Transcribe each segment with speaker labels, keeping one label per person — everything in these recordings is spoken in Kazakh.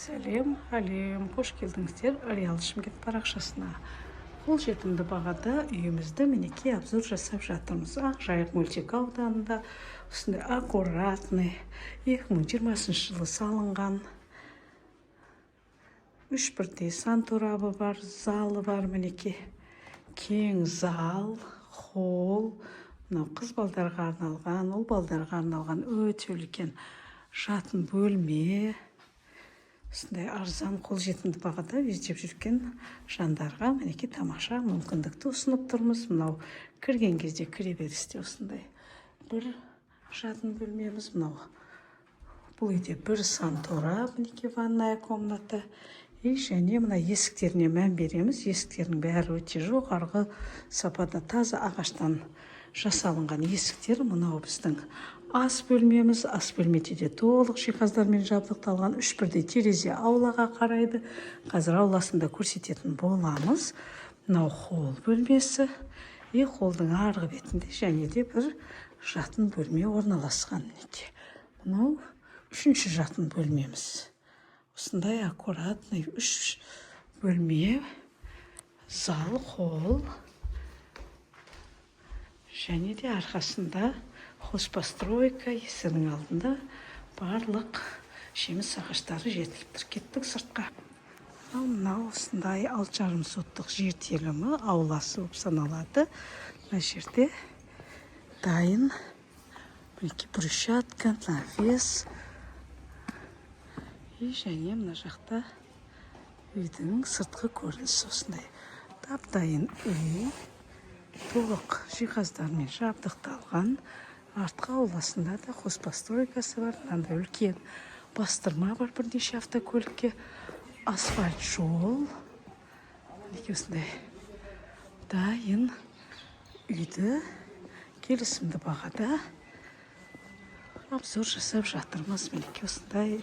Speaker 1: Сәлем, әлем, қош келдіңіздер Ариал Шымкент парақшасына. Қол жетімді бағада үйімізді мінеки обзор жасап жатырмыз. Ақжайық мөлтек ауданында осындай аккуратный 2020 жылы салынған 3 бірдей сан торабы бар, залы бар мінеки. Кең зал, холл, мынау қыз балдарға арналған, ұл балдарға арналған өте үлкен жатын бөлме. Осындай арзан қолжетімді бағада іздеп жүрген жандарға мінеки тамаша мүмкіндікті ұсынып тұрмыз. Мынау кірген кезде кіреберісте осындай бір жатын бөлмеміз. Мынау бұл үйде бір сан торап, мінеки ванная комната. Және мына есіктеріне мән береміз. Есіктердің бәрі өте жоғарғы сапада, таза ағаштан жасалынған есіктер. Мынау біздің ас бөлмеміз. Ас бөлмеде де толық жиһаздармен жабдықталған 3 бірдей терезе аулаға қарайды. Қазір ауласында көрсететін боламыз. Мынау холл бөлмесі. Холлдың арғы бетінде және де бір жатын бөлме орналасқан. Мынау 3-ші жатын бөлмеміз. Осындай аккуратный 3 бөлме, зал, холл. Және де арқасында хозпостройка, есігінің алдында барлық жеміс ағаштары жетіліп тұр. Кеттік сыртқа. Мынау осындай 6,5 соттық жер телімі ауласы болып саналады. Мына жерде дайын брусчатка, навес. Және мына жақта үйдің сыртқы көрінісі осындай дайын үй. Толық жиһаздармен жабдықталған. Артқы ауласында да хозпостройкасы бар. Мынандай үлкен бастырма бар бірнеше автокөлікке. Асфальт жол. Осындай дайын үйді келісімді бағада обзор жасап жатырмыз. Мінеки осындай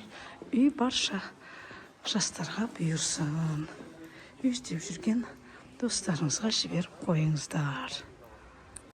Speaker 1: үй барша жастарға бұйырсын. Үй іздеп жүрген достарыңызға жіберіп қойыңыздар.